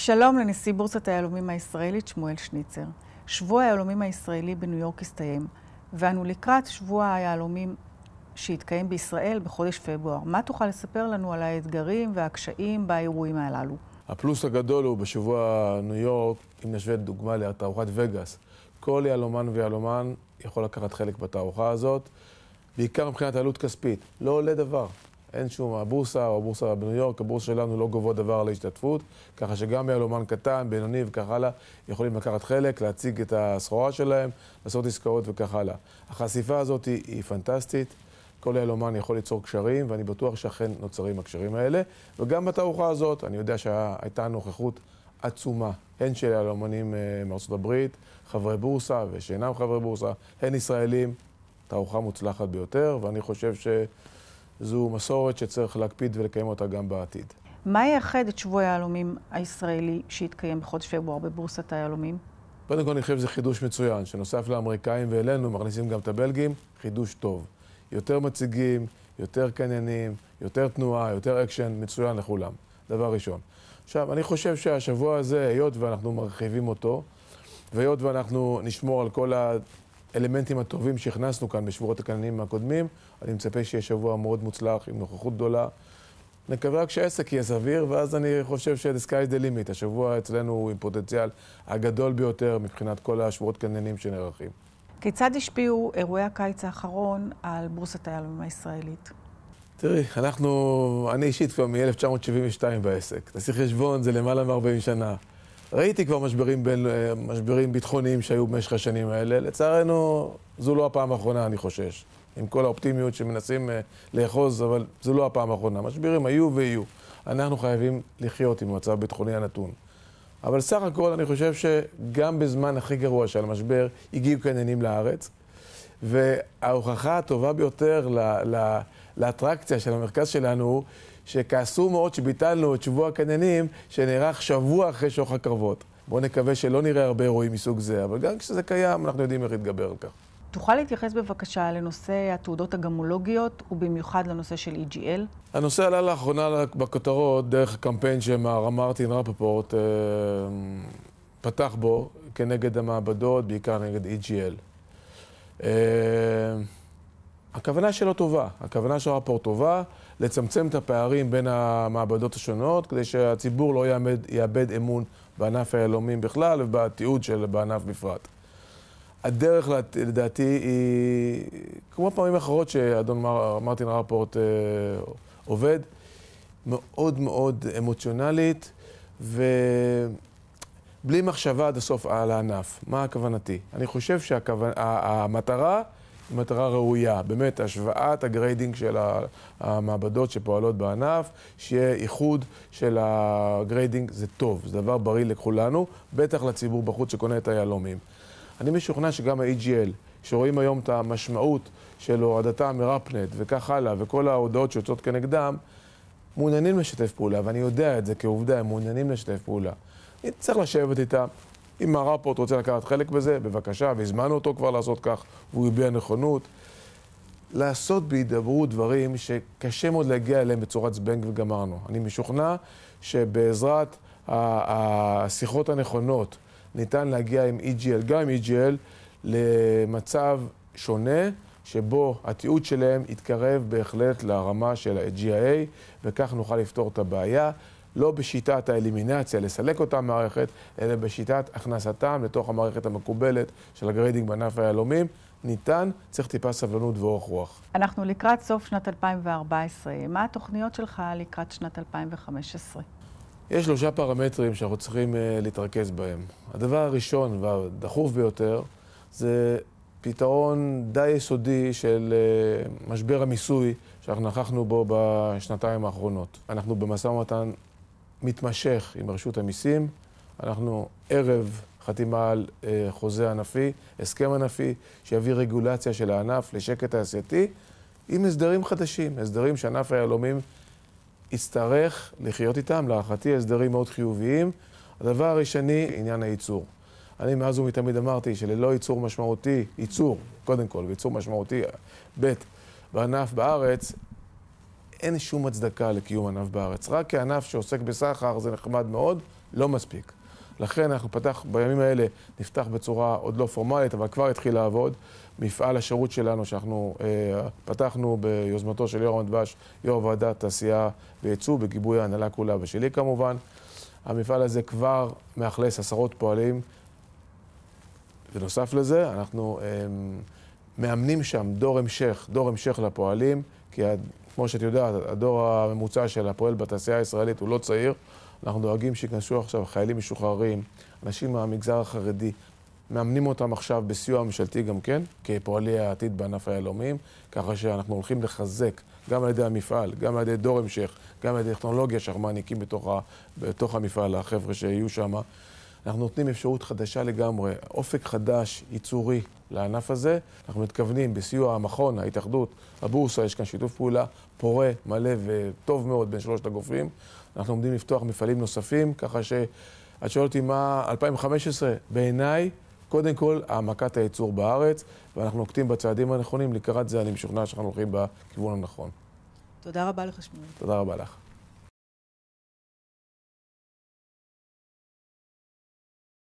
שלום לנשיא בורסת היהלומים הישראלית שמואל שניצר. שבוע היהלומים הישראלי בניו יורק הסתיים, ואנו לקראת שבוע היהלומים שהתקיים בישראל בחודש פברואר. מה תוכל לספר לנו על האתגרים והקשיים באירועים הללו? הפלוס הגדול הוא בשבוע ניו יורק, אם נשווה דוגמה לתערוכת וגאס. כל יהלומן ויהלומן יכול לקחת חלק בתערוכה הזאת, בעיקר מבחינת עלות כספית. לא עולה דבר. אין שום, הבורסה או הבורסה בניו יורק, הבורסה שלנו לא גובה דבר על ההשתתפות, ככה שגם יהלומן קטן, בינוני וכך הלאה, יכולים לקחת חלק, להציג את הסחורה שלהם, לעשות עסקאות וכך הלאה. החשיפה הזאת היא פנטסטית, כל יהלומן יכול ליצור קשרים, ואני בטוח שאכן נוצרים הקשרים האלה. וגם בתערוכה הזאת, אני יודע שהייתה נוכחות עצומה, הן של יהלומנים מארצות הברית, חברי בורסה ושאינם חברי בורסה, הן ישראלים, תערוכה מוצלחת ביותר, ואני חושב זו מסורת שצריך להקפיד ולקיים אותה גם בעתיד. מה ייחד את שבוע היהלומים הישראלי שהתקיים בחודש פברואר בבורסת היהלומים? קודם כל אני חושב שזה חידוש מצוין, שנוסף לאמריקאים ואלינו, מכניסים גם את הבלגים, חידוש טוב. יותר מציגים, יותר קניינים, יותר תנועה, יותר אקשן, מצוין לכולם. דבר ראשון. עכשיו, אני חושב שהשבוע הזה, היות ואנחנו מרחיבים אותו, והיות ואנחנו נשמור על כל האלמנטים הטובים שהכנסנו כאן בשבועות הקניינים הקודמים, אני מצפה שיהיה שבוע מאוד מוצלח, עם נוכחות גדולה. נקווה רק שהעסק יהיה סביר, ואז אני חושב ש-the sky is the limit. השבוע אצלנו הוא עם פוטנציאל הגדול ביותר מבחינת כל השבועות קניינים שנערכים. כיצד השפיעו אירועי הקיץ האחרון על בורסת היהלומים הישראלית? תראי, אני אישית כבר מ-1972 בעסק. תעשי חשבון, זה למעלה מ-40 שנה. ראיתי כבר משברים ביטחוניים שהיו במשך השנים האלה. לצערנו, זו לא הפעם האחרונה, אני חושש. עם כל האופטימיות שמנסים לאחוז, אבל זו לא הפעם האחרונה. משברים היו ויהיו. אנחנו חייבים לחיות עם מצב ביטחוני הנתון. אבל סך הכל אני חושב שגם בזמן הכי גרוע של המשבר הגיעו קניינים לארץ, וההוכחה הטובה ביותר לאטרקציה של המרכז שלנו הוא שכעסו מאוד שביטלנו את שבוע הקניינים שנערך שבוע אחרי שוך הקרבות. בואו נקווה שלא נראה הרבה אירועים מסוג זה, אבל גם כשזה קיים אנחנו יודעים איך להתגבר על כך. תוכל להתייחס בבקשה לנושא התעודות הגמולוגיות ובמיוחד לנושא של EGL? הנושא עלה לאחרונה בכותרות דרך הקמפיין שמר מרטין רפפורט פתח בו כנגד המעבדות, בעיקר נגד EGL. הכוונה שלו טובה, הכוונה של רפורט טובה, לצמצם את הפערים בין המעבדות השונות, כדי שהציבור לא יאבד אמון בענף היהלומים בכלל ובתיעוד של בענף בפרט. הדרך לדעתי היא, כמו פעמים אחרות שאדון מרטין רפורט עובד, מאוד מאוד אמוציונלית ובלי מחשבה עד הסוף על הענף. מה הכוונתי? אני חושב שהמטרה היא מטרה ראויה. באמת, השוואת הגריידינג של המעבדות שפועלות בענף, שיהיה איחוד של הגריידינג, זה טוב, זה דבר בריא לכולנו, בטח לציבור בחוץ שקונה את היהלומים. אני משוכנע שגם ה-EGL, שרואים היום את המשמעות של הורדתם מרפנט וכך הלאה, וכל ההודעות שיוצאות כנגדם, מעוניינים לשתף פעולה, ואני יודע את זה כעובדה, הם מעוניינים לשתף פעולה. צריך לשבת איתם. אם הרפורט רוצה לקחת חלק בזה, בבקשה, והזמנו אותו כבר לעשות כך, והוא הביע נכונות. לעשות בהידברות דברים שקשה מאוד להגיע אליהם בצורת זבנג וגמרנו. אני משוכנע שבעזרת השיחות הנכונות, ניתן להגיע עם EGL, גם עם EGL, למצב שונה, שבו התיעוד שלהם יתקרב בהחלט לרמה של ה-GIA, וכך נוכל לפתור את הבעיה, לא בשיטת האלימינציה, לסלק אותה מערכת, אלא בשיטת הכנסתם לתוך המערכת המקובלת של הגריידינג בענף היהלומים. ניתן, צריך טיפה סבלנות ואורך רוח. אנחנו לקראת סוף שנת 2014. מה התוכניות שלך לקראת שנת 2015? יש 3 פרמטרים שאנחנו צריכים להתרכז בהם. הדבר הראשון והדחוף ביותר זה פתרון די יסודי של משבר המיסוי שאנחנו נכחנו בו בשנתיים האחרונות. אנחנו במשא ומתן מתמשך עם רשות המיסים. אנחנו ערב חתימה על חוזה ענפי, הסכם ענפי, שיביא רגולציה של הענף לשקט תעשייתי, עם הסדרים חדשים, הסדרים שענף היהלומים יצטרך לחיות איתם, להערכתי הסדרים מאוד חיוביים. הדבר הראשני, עניין הייצור. אני מאז ומתמיד אמרתי שללא ייצור משמעותי, ייצור, קודם כל, וייצור משמעותי, בענף בארץ, אין שום הצדקה לקיום ענף בארץ. רק כענף שעוסק בסחר זה נחמד מאוד, לא מספיק. לכן אנחנו בימים האלה נפתח בצורה עוד לא פורמלית, אבל כבר התחיל לעבוד. מפעל השירות שלנו שאנחנו פתחנו ביוזמתו של יורם דבש, יו"ר ועדת תעשייה וייצוא, בגיבוי ההנהלה כולה ושלי כמובן. המפעל הזה כבר מאכלס עשרות פועלים. ונוסף לזה, אנחנו מאמנים שם דור המשך לפועלים, כי כמו שאת יודעת, הדור הממוצע של הפועל בתעשייה הישראלית הוא לא צעיר. אנחנו דואגים שיכנסו עכשיו חיילים משוחררים, אנשים מהמגזר החרדי, מאמנים אותם עכשיו בסיוע ממשלתי גם כן, כפועלי העתיד בענף היהלומים, ככה שאנחנו הולכים לחזק גם על ידי המפעל, גם על ידי דור המשך, גם על ידי טכנולוגיה שאנחנו מעניקים בתוך המפעל, החבר'ה שיהיו שם. אנחנו נותנים אפשרות חדשה לגמרי, אופק חדש, ייצורי לענף הזה. אנחנו מתכוונים בסיוע המכון, ההתאחדות, הבורסה, יש כאן שיתוף פעולה פורה, מלא וטוב מאוד בין שלושת הגופים. אנחנו עומדים לפתוח מפעלים נוספים, ככה שאת שואלת אותי מה 2015, בעיניי, קודם כל, העמקת הייצור בארץ, ואנחנו נוקטים בצעדים הנכונים. לקראת זה אני משוכנע שאנחנו הולכים בכיוון הנכון. תודה רבה לך, שמואל. תודה רבה לך.